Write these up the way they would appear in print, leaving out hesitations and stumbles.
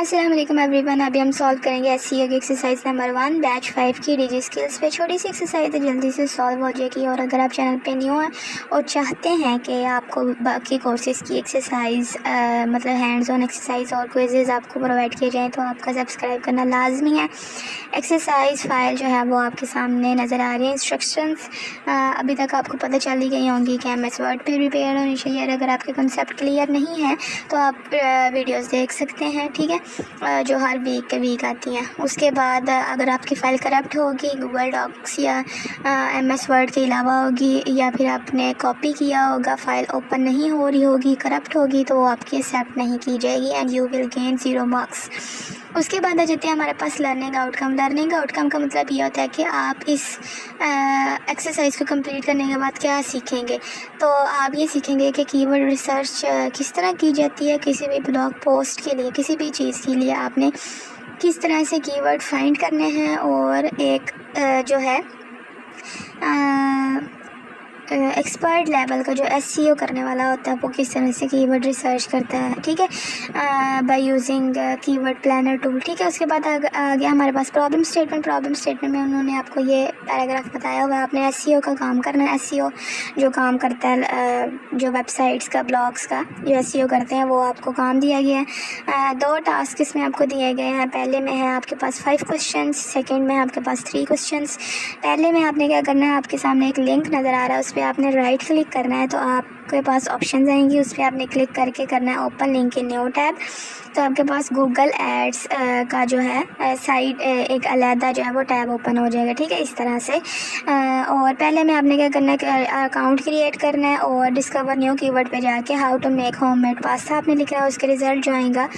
अस्सलाम वालेकुम एवरीवन। अभी हम सॉल्व करेंगे एससीओ की एक्सरसाइज नंबर 1 बैच 5 की डीजी स्किल्स पे। छोटी सी एक्सरसाइज है, जल्दी से सॉल्व हो जाएगी। और अगर आप चैनल पे न्यू हैं और चाहते हैं कि आपको बाकी कोर्सेज की एक्सरसाइज मतलब हैंड्स ऑन एक्सरसाइज और क्विजेज आपको प्रोवाइड किए जाएँ तो आपका सब्सक्राइब करना लाजमी है। एक्सरसाइज फाइल जो है वो आपके सामने नज़र आ रही है। इंस्ट्रक्शंस अभी तक आपको पता चल ही गई होंगी कि MS वर्ड पे प्रिपेयर होनी चाहिए। अगर आपके कंसेप्ट क्लियर नहीं है तो आप वीडियोस देख सकते हैं, ठीक है, जो हर वीक के वीक आती हैं। उसके बाद अगर आपकी फ़ाइल करप्ट होगी, गूगल डॉक्स या MS वर्ड के अलावा होगी, या फिर आपने कॉपी किया होगा, फ़ाइल ओपन नहीं हो रही होगी, करप्ट होगी, तो वो आपकी एक्सेप्ट नहीं की जाएगी and you will gain 0 marks. उसके बाद आ जाते हैं हमारे पास लर्निंग आउटकम। लर्निंग आउटकम का मतलब ये होता है कि आप इस एक्सरसाइज को कंप्लीट करने के बाद क्या सीखेंगे। तो आप ये सीखेंगे कि कीवर्ड रिसर्च किस तरह की जाती है। किसी भी ब्लॉग पोस्ट के लिए, किसी भी चीज़ के लिए आपने किस तरह से कीवर्ड फाइंड करने हैं, और एक जो है एक्सपर्ट लेवल का जो एससीओ करने वाला होता है वो किस तरह से कीवर्ड रिसर्च करता है, ठीक है, by using keyword planner tool, ठीक है। उसके बाद आ गया हमारे पास प्रॉब्लम स्टेटमेंट। प्रॉब्लम स्टेटमेंट में उन्होंने आपको ये पैराग्राफ बताया हुआ है, आपने एससीओ का काम करना है। एससीओ जो काम करता है, जो वेबसाइट्स का, ब्लॉग्स का जो एससीओ करते हैं, वो आपको काम दिया गया है। 2 टास्क इसमें आपको दिए गए हैं। पहले में है आपके पास 5 क्वेश्चन, सेकेंड में आपके पास 3 क्वेश्चन। पहले में आपने क्या करना है, आपके सामने एक लिंक नज़र आ रहा है, उस पर आपने राइट क्लिक करना है, तो आपके पास ऑप्शन आएंगी, उस पर आपने क्लिक करके करना है open link in new tab. तो आपके पास गूगल एड्स का जो है साइट एक अलहदा जो है वो टैब ओपन हो जाएगा, ठीक है, इस तरह से। और पहले में आपने क्या करना है कि अकाउंट क्रिएट करना है और डिस्कवर न्यू कीवर्ड पे जाके how to make homemade pasta आपने लिखना है। उसके रिज़ल्ट जो आएगा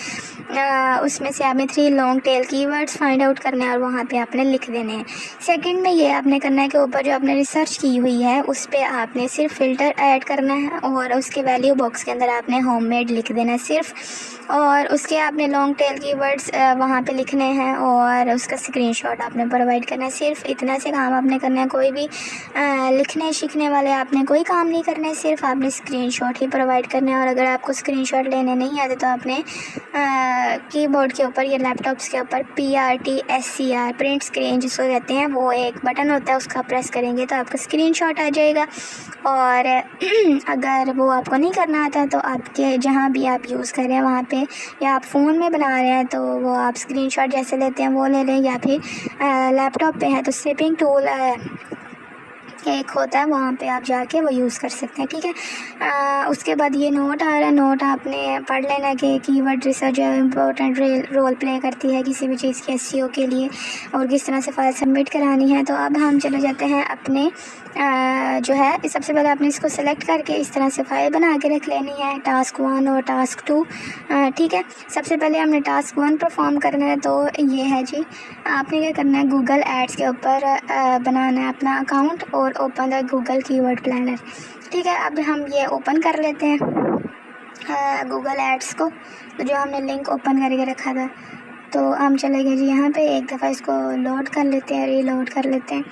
उसमें से आपने 3 long tail keywords find out करने हैं और वहाँ पे आपने लिख देने हैं। सेकंड में ये आपने करना है कि ऊपर जो आपने रिसर्च की हुई है उस पर आपने सिर्फ फ़िल्टर ऐड करना है और उसके वैल्यू बॉक्स के अंदर आपने होममेड लिख देना है सिर्फ, और उसके आपने लॉन्ग टेल कीवर्ड्स वहाँ पे लिखने हैं और उसका स्क्रीनशॉट आपने प्रोवाइड करना है। सिर्फ इतना से काम आपने करना है। कोई भी लिखने सीखने वाले आपने कोई काम नहीं करना है, सिर्फ आपने स्क्रीनशॉट ही प्रोवाइड करना है। और अगर आपको स्क्रीनशॉट लेने नहीं आते तो आपने कीबोर्ड के ऊपर या लैपटॉप्स के ऊपर PRTSCR प्रिंट स्क्रीन जिसको कहते हैं, वो एक बटन होता है, उसका प्रेस करेंगे तो आपका स्क्रीनशॉट आ जाएगा। और अगर वो आपको नहीं करना आता तो आपके जहाँ भी आप यूज़ कर रहे हैं वहाँ पे, या आप फ़ोन में बना रहे हैं तो वो आप स्क्रीनशॉट जैसे लेते हैं वो ले लें, या फिर लैपटॉप पे है तो स्निपिंग टूल एक होता है, वहाँ पे आप जाके वो यूज़ कर सकते हैं, ठीक है। उसके बाद ये नोट आ रहा है। नोट आपने पढ़ लेना कि कीवर्ड रिसर्च जो इम्पोर्टेंट रोल प्ले करती है किसी भी चीज़ के एससीओ के लिए, और किस तरह से फाइल सबमिट करानी है। तो अब हम चले जाते हैं अपने जो है, सबसे पहले आपने इसको सेलेक्ट करके इस तरह से फाइल बना के रख लेनी है, टास्क 1 और टास्क 2, ठीक है। सबसे पहले हमने टास्क 1 परफॉर्म करना है, तो ये है जी, आपने क्या करना है, गूगल एड्स के ऊपर बनाना है अपना अकाउंट और open the Google keyword planner, ठीक है। अब हम ये ओपन कर लेते हैं गूगल एड्स को, तो जो हमने लिंक ओपन करके रखा था। तो हम चले गए जी यहाँ पे, एक दफ़ा इसको लोड कर लेते हैं, रीलोड कर लेते हैं,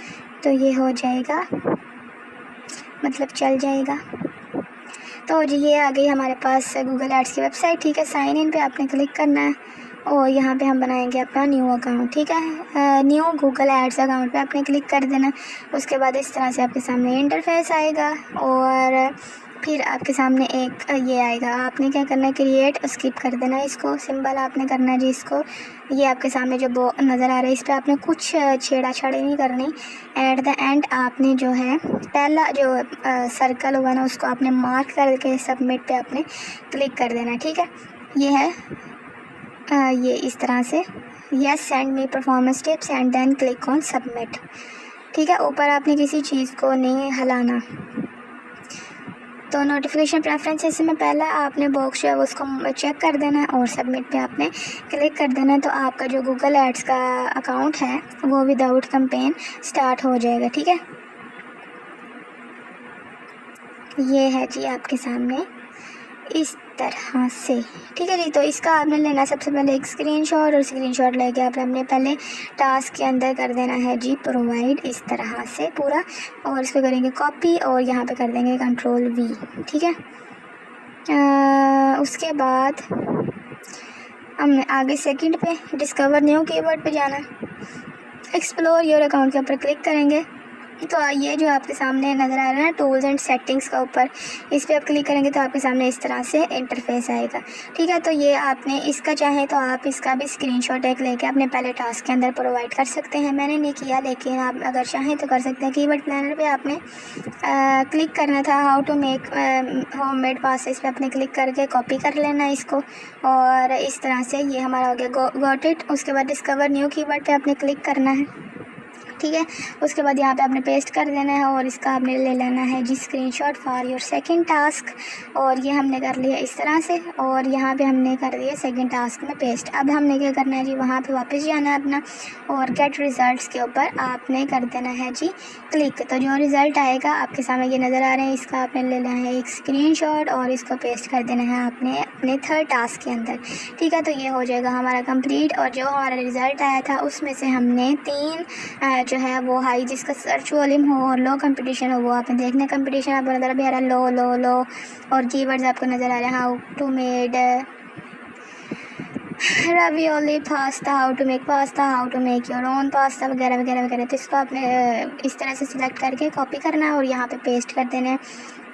तो ये हो जाएगा, मतलब चल जाएगा। तो जी ये आ गई हमारे पास गूगल एड्स की वेबसाइट, ठीक है। साइन इन पे आपने क्लिक करना है और यहाँ पे हम बनाएंगे अपना न्यू अकाउंट, ठीक है। न्यू गूगल एड्स अकाउंट पे आपने क्लिक कर देना। उसके बाद इस तरह से आपके सामने इंटरफेस आएगा और फिर आपके सामने एक ये आएगा। आपने क्या करना है, क्रिएट स्किप कर देना, इसको सिंबल आपने करना है जी इसको। ये आपके सामने जो नज़र आ रहा है इस पर आपने कुछ छेड़ा छाड़ी नहीं करनी। एट द एंड आपने जो है पहला जो सर्कल हुआ ना उसको आपने मार्क करके सबमिट पे आपने क्लिक कर देना, ठीक है। ये है ये इस तरह से, yes send me performance tips and then click on submit, ठीक है। ऊपर आपने किसी चीज़ को नहीं हिलाना। तो नोटिफिकेशन प्रेफरेंसेस में पहला आपने बॉक्स जो है उसको चेक कर देना है और सबमिट पे आपने क्लिक कर देना है। तो आपका जो गूगल एड्स का अकाउंट है वो विदाउट कैंपेन स्टार्ट हो जाएगा, ठीक है। ये है जी आपके सामने इस तरह से, ठीक है जी। तो इसका आपने लेना सबसे पहले एक स्क्रीनशॉट, और स्क्रीनशॉट लेके आपने अपने पहले टास्क के अंदर कर देना है जी प्रोवाइड, इस तरह से पूरा, और इसको करेंगे कॉपी और यहाँ पे कर देंगे Ctrl+V, ठीक है। उसके बाद हमने आगे सेकंड पे डिस्कवर न्यू कीवर्ड पे जाना है। एक्सप्लोर योर अकाउंट के ऊपर क्लिक करेंगे तो ये जो आपके सामने नज़र आ रहा है ना टूल्स एंड सेटिंग्स का ऊपर, इस पर आप क्लिक करेंगे तो आपके सामने इस तरह से इंटरफेस आएगा। ठीक है, तो ये आपने इसका चाहे तो आप इसका भी स्क्रीनशॉट एक लेके अपने पहले टास्क के अंदर प्रोवाइड कर सकते हैं। मैंने नहीं किया, लेकिन आप अगर चाहें तो कर सकते हैं। कीवर्ड प्लानर पे आपने क्लिक करना था, how to make homemade pasta, इस पर आपने क्लिक करके कॉपी कर लेना इसको, और इस तरह से ये हमारा हो गया गॉट इट। उसके बाद डिस्कवर न्यू कीवर्ड पे आपने क्लिक करना है। ठीक है, उसके बाद यहाँ पे आपने पेस्ट कर देना है और इसका आपने ले लेना है जी screenshot for your second task, और ये हमने कर लिया इस तरह से, और यहाँ पे हमने कर दिया सेकंड टास्क में पेस्ट। अब हमने क्या करना है जी, वहाँ पे वापस जाना है अपना, और गेट रिज़ल्ट्स के ऊपर आपने कर देना है जी क्लिक। तो जो रिज़ल्ट आएगा आपके सामने ये नज़र आ रहे हैं, इसका आपने लेना है एक स्क्रीनशॉट और इसको पेस्ट कर देना है आपने अपने थर्ड टास्क के अंदर। ठीक है, तो ये हो जाएगा हमारा कंप्लीट। और जो हमारा रिज़ल्ट आया था उसमें से हमने 3 जो है वो हाई, जिसका सर्च वॉल्यूम हो और लो कंपटीशन हो, वो आपने देखना। कंपटीशन आपको नज़र आ रहा है लो लो लो, और कीवर्ड्स आपको नज़र आ रहे हैं how to made ravioli pasta, how to make pasta, how to make your own pasta वगैरह वगैरह वगैरह। तो इसको आपने इस तरह से सिलेक्ट करके कॉपी करना है और यहाँ पे पेस्ट कर देना है।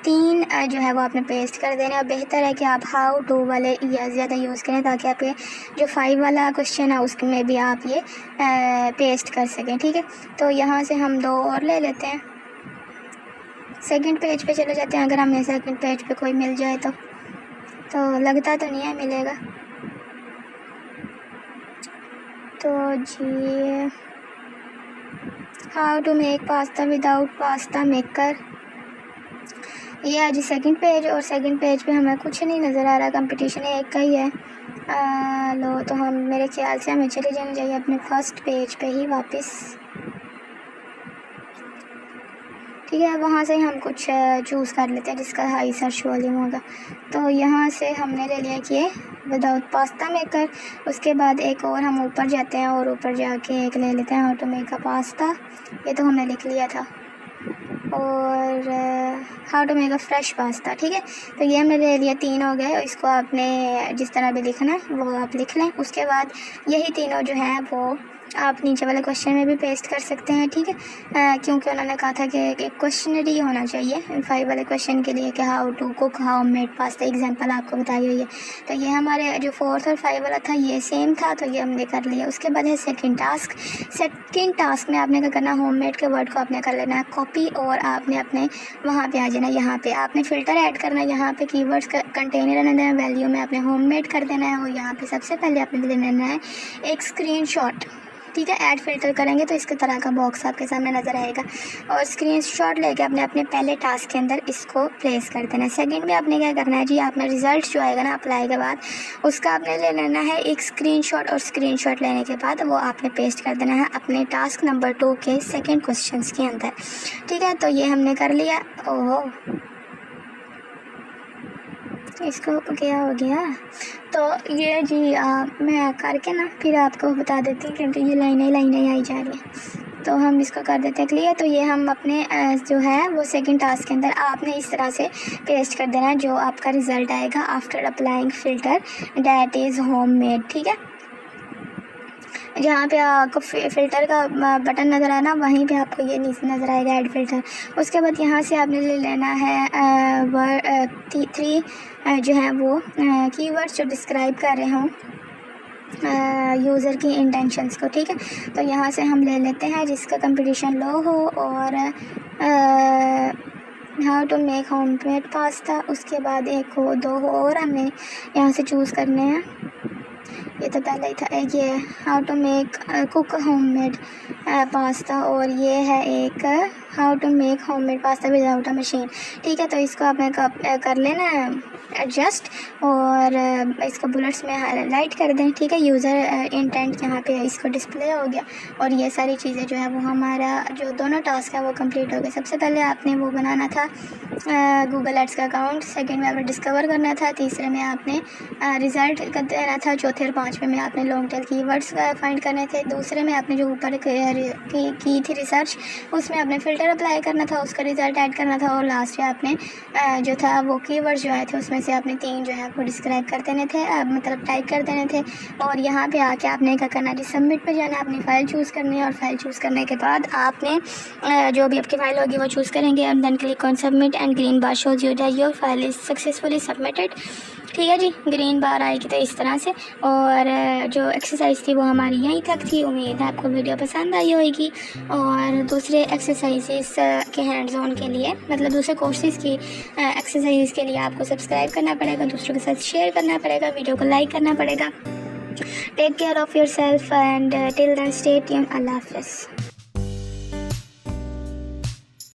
3 जो है वो आपने पेस्ट कर देना है। बेहतर है कि आप हाउ टू वाले ज़्यादा यूज़ करें, ताकि आपके जो 5 वाला क्वेश्चन है उसमें भी आप ये पेस्ट कर सकें। ठीक है, तो यहाँ से हम 2 और ले लेते हैं। सेकंड पेज पे चले जाते हैं। अगर हमें सेकंड पेज पे कोई मिल जाए तो लगता तो नहीं है मिलेगा। तो जी how to make pasta without pasta maker, ये है जी सेकंड पेज। और सेकंड पेज पे हमें कुछ नहीं नज़र आ रहा, कंपटीशन एक का ही है। लो, तो हम मेरे ख्याल से हमें चले जाना चाहिए अपने फर्स्ट पेज पे ही वापस। ठीक है, वहाँ से हम कुछ चूज़ कर लेते हैं जिसका हाई सर्च वॉल्यूम होगा। तो यहाँ से हमने ले लिया कि ये विदाउट पास्ता मेकर। उसके बाद एक और हम ऊपर जाते हैं और ऊपर जाके एक ले लेते हैं how to make a pasta, ये तो हमने लिख लिया था। और how to make a fresh pasta. ठीक है, तो ये हमने ले लिया, 3 हो गए। इसको आपने जिस तरह भी लिखना है वो आप लिख लें। उसके बाद यही तीनों जो हैं वो आप नीचे वाले क्वेश्चन में भी पेस्ट कर सकते हैं। ठीक है, क्योंकि उन्होंने कहा था कि एक क्वेश्चनरी होना चाहिए 5 वाले क्वेश्चन के लिए कि how to cook home made pasta, example आपको बताई हुई है। तो ये हमारे जो 4th और 5 वाला था ये सेम था, तो ये हमने कर लिया। उसके बाद है सेकंड टास्क। सेकंड टास्क में आपने क्या करना है, होम मेड के वर्ड को आपने कर लेना है कॉपी, और आपने अपने वहाँ पे आ जाना। यहाँ पे आपने फ़िल्टर ऐड करना है, यहाँ पे कीवर्ड्स का कंटेनर रहना देना, वैल्यू में आपने होम मेड कर देना है, और यहाँ पे सबसे पहले आपने ले लेना है एक स्क्रीनशॉट। ठीक है, ऐड फिल्टर करेंगे तो इसके तरह का बॉक्स आपके सामने नज़र आएगा, और स्क्रीनशॉट लेके आपने अपने पहले टास्क के अंदर इसको प्लेस कर देना है। सेकंड में आपने क्या करना है जी, आपने रिज़ल्ट जो आएगा ना अप्लाई के बाद, उसका आपने ले लेना है एक स्क्रीनशॉट, और स्क्रीनशॉट लेने के बाद वो आपने पेस्ट कर देना है अपने टास्क नंबर 2 के सेकेंड क्वेश्चन के अंदर। ठीक है, तो ये हमने कर लिया। ओहो, इसको क्या हो गया? तो ये जी मैं करके ना फिर आपको बता देती हूँ, क्योंकि ये लाइनें आई जा रही हैं। तो हम इसको कर देते हैं क्लियर। तो ये हम अपने जो है वो सेकंड टास्क के अंदर आपने इस तरह से पेस्ट कर देना है जो आपका रिज़ल्ट आएगा after applying filter that is home made. ठीक है, जहाँ पे आपको फ़िल्टर का बटन नज़र आना, वहीं पे आपको ये नीचे नज़र आएगा ऐड फ़िल्टर। उसके बाद यहाँ से आपने ले लेना है 3 जो है वो कीवर्ड्स जो डिस्क्राइब कर रहे हों यूज़र की इंटेंशंस को। ठीक है, तो यहाँ से हम ले लेते हैं जिसका कंपटीशन लो हो, और how to make home made pasta. उसके बाद 1 हो 2 हो और हमें यहाँ से चूज़ करने हैं, ये तो पहले ही था। एक ये how to make cook home made pasta, और ये है एक how to make home made pasta without a machine. ठीक है, तो इसको आपने कर लेना है एडजस्ट, और इसको बुलेट्स में हाईलाइट कर दें। ठीक है, यूज़र इंटेंट यहाँ पे इसको डिस्प्ले हो गया, और ये सारी चीज़ें जो है वो हमारा जो दोनों टास्क है वो कंप्लीट हो गए। सबसे पहले आपने वो बनाना था गूगल एड्स का अकाउंट, सेकंड में आपने डिस्कवर करना था, तीसरे में आपने रिज़ल्ट कर देना था, चौथे और 5वें में आपने लॉन्ग टेल कीवर्ड्स फाइंड करने थे, दूसरे में आपने जो ऊपर की थी रिसर्च, उसमें आपने फ़िल्टर अप्लाई करना था, उसका रिज़ल्ट ऐड करना था और लास्ट में आपने जो था वो कीवर्ड्स जो आए थे उसमें से आपने 3 जो है आपको डिस्क्राइब कर देने थे, मतलब टाइप कर देने थे। और यहाँ पे आके आपने क्या करना है, सबमिट पे जाना है, अपनी फ़ाइल चूज़ करनी है और फाइल चूज़ करने के बाद आपने जो भी आपकी फ़ाइल होगी वो चूज़ करेंगे and then click on submit and green bar shows you that your file is successfully submitted. ठीक है जी, ग्रीन बार आएगी तो इस तरह से। और जो एक्सरसाइज थी वो हमारी यहीं तक थी। उम्मीद है आपको वीडियो पसंद आई होगी। और दूसरे एक्सरसाइजेस के हैंड्स ऑन के लिए, मतलब दूसरे कोर्सेज़ की एक्सरसाइज के लिए आपको सब्सक्राइब करना पड़ेगा, दूसरों के साथ शेयर करना पड़ेगा, वीडियो को लाइक करना पड़ेगा। Take care of yourself and till then stay tuned. अल्लाह हाफ़िज़।